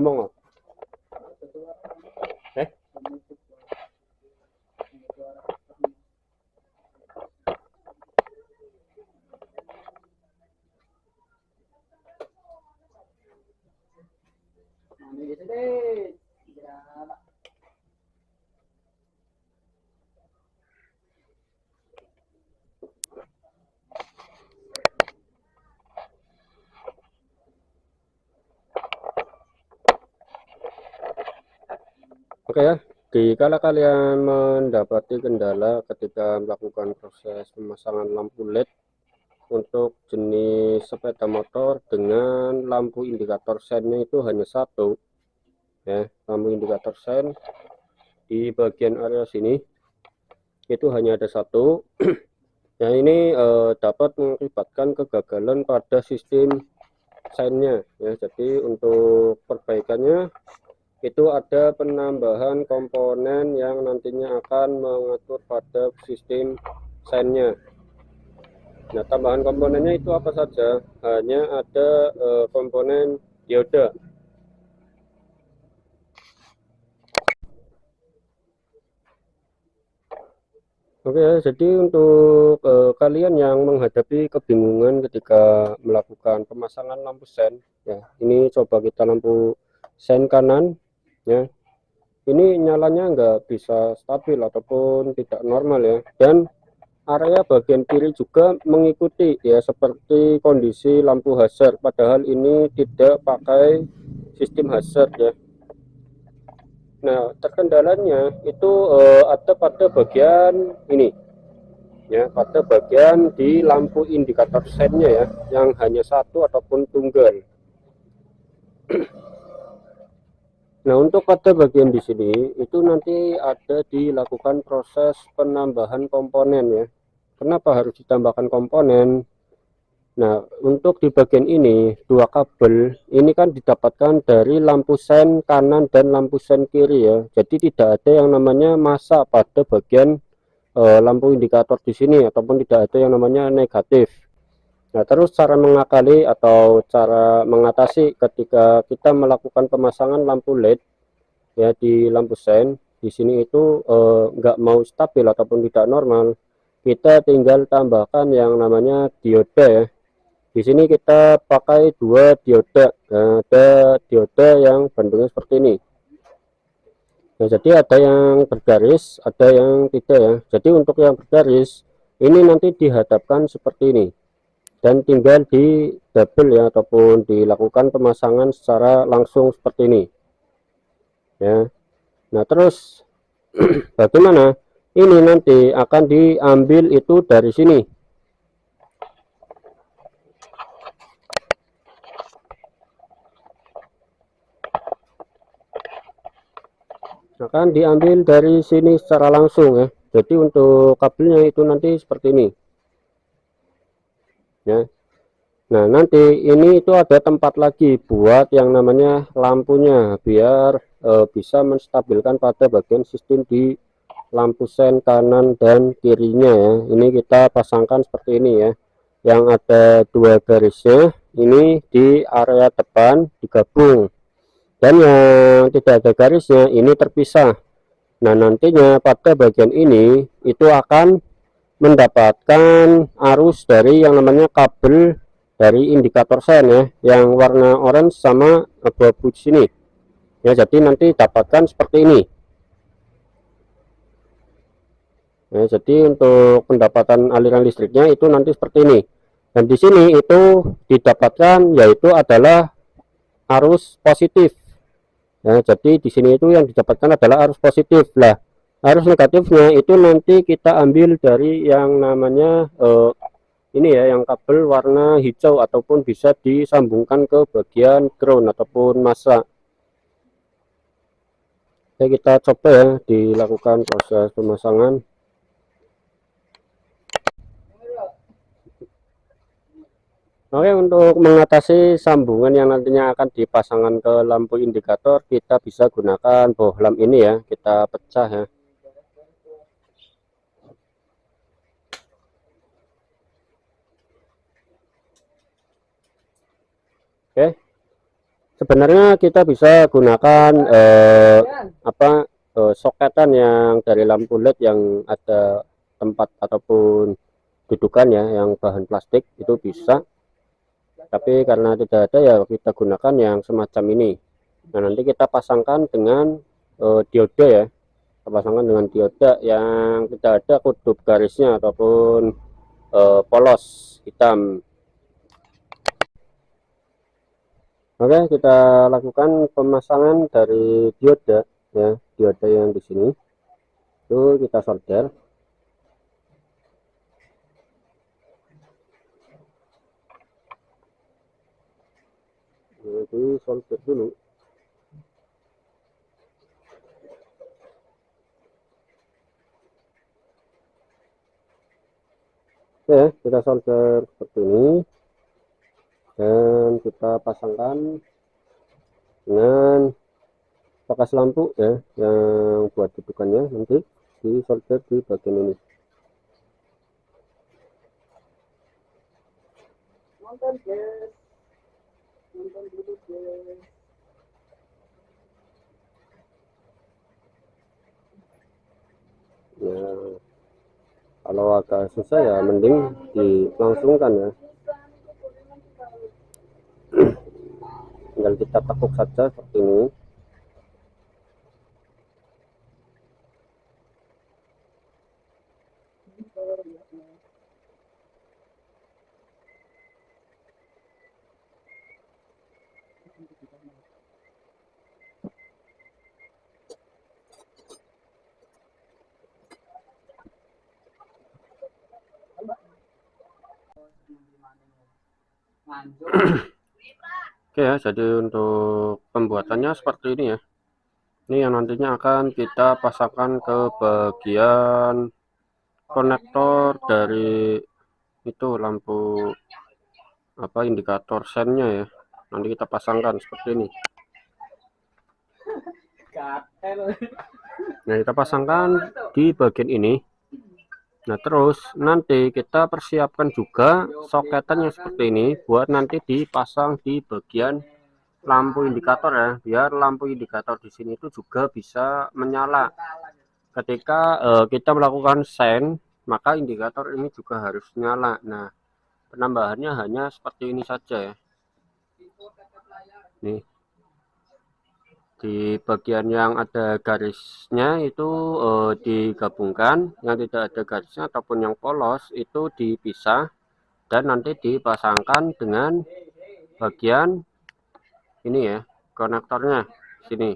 ngomong nggak? Eh? Oke ya, jika kalian mendapati kendala ketika melakukan proses pemasangan lampu LED untuk jenis sepeda motor dengan lampu indikator sennya itu hanya satu ya, lampu indikator sen di bagian area sini itu hanya ada satu. Nah ini dapat mengakibatkan kegagalan pada sistem sennya ya. Jadi untuk perbaikannya itu ada penambahan komponen yang nantinya akan mengatur pada sistem sennya. Nah tambahan komponennya itu apa saja? Hanya ada komponen dioda. Oke ya, jadi untuk kalian yang menghadapi kebingungan ketika melakukan pemasangan lampu sen ya, ini coba kita lampu sen kanan ya, ini nyalanya nggak bisa stabil ataupun tidak normal ya, dan area bagian kiri juga mengikuti ya seperti kondisi lampu hazard, padahal ini tidak pakai sistem hazard ya. Nah terkendalanya itu ada pada bagian ini ya, pada bagian di lampu indikator sennya ya, yang hanya satu ataupun tunggal. Nah untuk pada bagian di sini itu nanti ada dilakukan proses penambahan komponen ya. Kenapa harus ditambahkan komponen? Nah untuk di bagian ini dua kabel ini kan didapatkan dari lampu sen kanan dan lampu sen kiri ya. Jadi tidak ada yang namanya massa pada bagian lampu indikator di sini, ataupun tidak ada yang namanya negatif. Nah terus cara mengakali atau cara mengatasi ketika kita melakukan pemasangan lampu LED ya di lampu sen di sini itu nggak mau stabil ataupun tidak normal, kita tinggal tambahkan yang namanya dioda ya. Di sini kita pakai dua dioda. Nah, ada dioda yang bentuknya seperti ini. Nah, jadi ada yang bergaris, ada yang tidak ya. Jadi untuk yang bergaris ini nanti dihadapkan seperti ini dan tinggal di double ya, ataupun dilakukan pemasangan secara langsung seperti ini ya. Nah terus bagaimana ini nanti akan diambil itu dari sini. Akan diambil dari sini secara langsung ya. Jadi untuk kabelnya itu nanti seperti ini ya. Nah nanti ini itu ada tempat lagi buat yang namanya lampunya, biar bisa menstabilkan pada bagian sistem di lampu sen kanan dan kirinya ya. Ini kita pasangkan seperti ini ya, yang ada dua garisnya ini di area depan digabung, dan yang tidak ada garisnya ini terpisah. Nah nantinya pada bagian ini itu akan mendapatkan arus dari yang namanya kabel dari indikator sen ya, yang warna orange sama abu-abu di sini ya. Jadi nanti dapatkan seperti ini ya. Jadi untuk pendapatan aliran listriknya itu nanti seperti ini, dan di sini itu didapatkan yaitu adalah arus positif ya. Jadi di sini itu yang didapatkan adalah arus positif lah. Arus negatifnya itu nanti kita ambil dari yang namanya ini ya, yang kabel warna hijau ataupun bisa disambungkan ke bagian ground ataupun massa. Oke, kita coba ya dilakukan proses pemasangan. Oke, untuk mengatasi sambungan yang nantinya akan dipasangkan ke lampu indikator, kita bisa gunakan bohlam ini ya, kita pecah ya. Oke, Sebenarnya kita bisa gunakan soketan yang dari lampu LED yang ada tempat ataupun dudukan ya yang bahan plastik, itu bisa, tapi karena tidak ada ya kita gunakan yang semacam ini. Nah, nanti kita pasangkan dengan dioda ya, kita pasangkan dengan dioda yang tidak ada kutub garisnya ataupun polos hitam. Oke, kita lakukan pemasangan dari dioda ya, dioda yang di sini itu kita solder. Jadi solder dulu. Oke, kita solder seperti ini dan kita pasangkan dengan pakas lampu ya yang buat dudukannya, nanti di solder di bagian ini. Ya, kalau agak susah ya mending dilangsungkan ya, tinggal kita tekuk saja seperti ini. Oke ya, jadi untuk pembuatannya seperti ini ya. Ini yang nantinya akan kita pasangkan ke bagian konektor dari itu lampu indikator sennya ya. Nanti kita pasangkan seperti ini. Nah, kita pasangkan di bagian ini. Nah, terus nanti kita persiapkan juga soketan yang seperti ini buat nanti dipasang di bagian lampu indikator ya, biar lampu indikator di sini itu juga bisa menyala. Ketika kita melakukan sen, maka indikator ini juga harus nyala. Nah, penambahannya hanya seperti ini saja ya. Nih, di bagian yang ada garisnya itu digabungkan, yang tidak ada garisnya ataupun yang polos itu dipisah dan nanti dipasangkan dengan bagian ini ya, konektornya sini.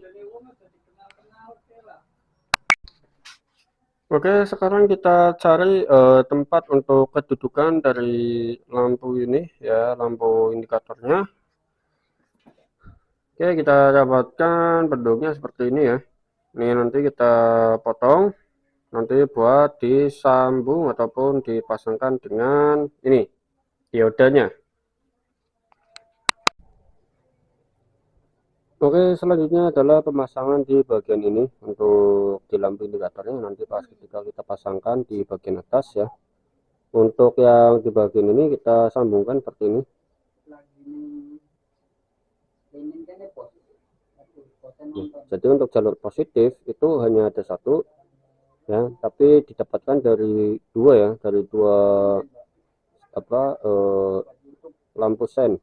Oke, sekarang kita cari tempat untuk kedudukan dari lampu ini ya, lampu indikatornya. Oke, kita dapatkan bentuknya seperti ini ya. Ini nanti kita potong, nanti buat disambung ataupun dipasangkan dengan ini diodanya. Oke, selanjutnya adalah pemasangan di bagian ini untuk di lampu indikatornya. Nanti pas ketika kita pasangkan di bagian atas ya. Untuk yang di bagian ini kita sambungkan seperti ini. Jadi untuk jalur positif itu hanya ada satu ya, tapi didapatkan dari dua ya, dari dua lampu sen.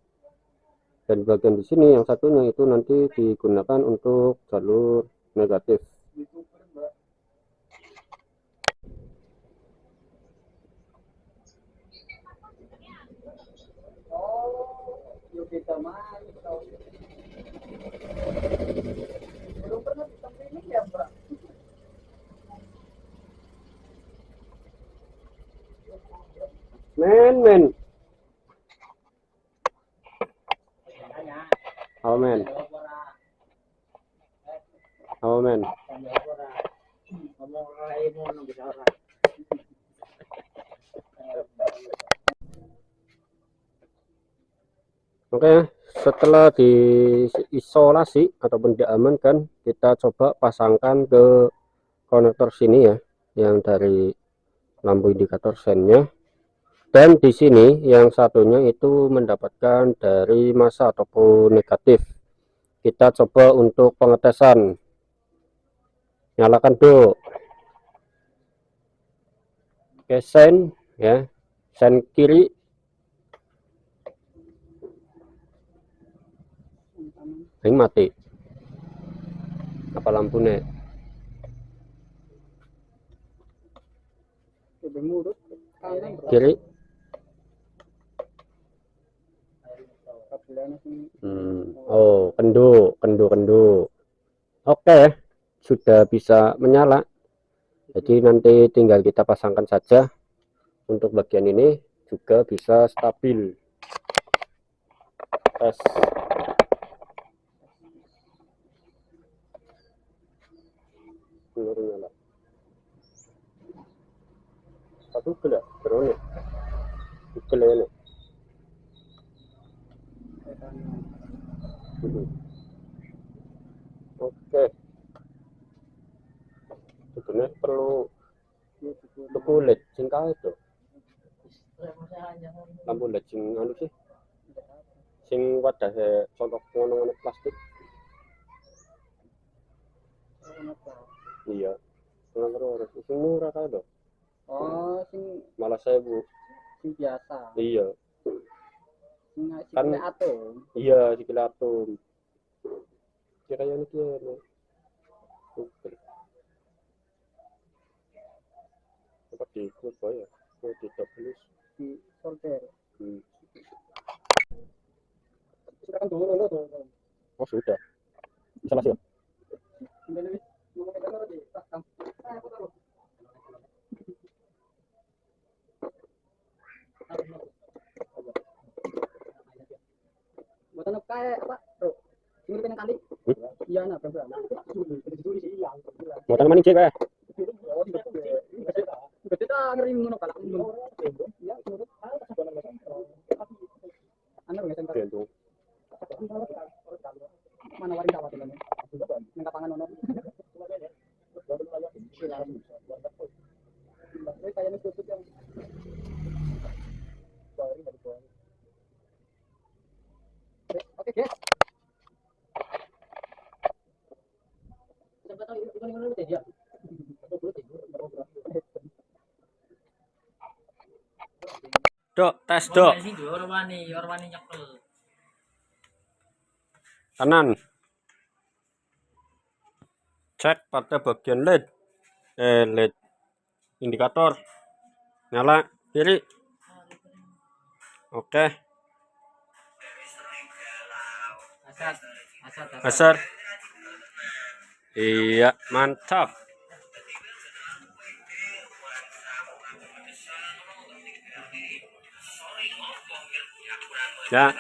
Dan bagian di sini yang satunya itu nanti digunakan untuk jalur negatif. Men. Oh men. Oh men. Oke, setelah diisolasi ataupun diamankan, kita coba pasangkan ke konektor sini ya, yang dari lampu indikator sennya. Dan di sini yang satunya itu mendapatkan dari masa ataupun negatif. kita coba untuk pengetesan. Nyalakan do. Oke, sen ya, sen kiri. Ini mati. Apa lampunya? Kiri. Oh, kendu. Oke, sudah bisa menyala. Jadi nanti tinggal kita pasangkan saja. Untuk bagian ini juga bisa stabil. Tes. Nyala. Satu gelap, drone. Gelap. Oke. Sebenarnya perlu tuku LED sing itu. Lampu LED sing anu sih. Sing wadahe contoh ngono-ngono plastik. Iya. Terus sing murah ta lho. Oh, sing malah 1000. sing biasa. Iya. Sing Kan atom. Iya, sikile atom. Kira-kira iki lho. Seperti itu ya. Di double Di solder. Sudah kan turun tuh. Oh, sudah. Salah sih. Buatan kayak apa, bro? Ini pengen kali. Iya, nah, berapa? Mau tanaman cek ya? Gede ta ngeri ngono kalak. Iya, anu ngesen kali. Mana waring dawat ini? Nang kapangan ono. Kayaknya tutup yang oke, guys. Dok, tes dok. Kanan. Cek pada bagian LED. LED indikator. Nyala kiri. Oke. Asar. Iya, mantap. Ya.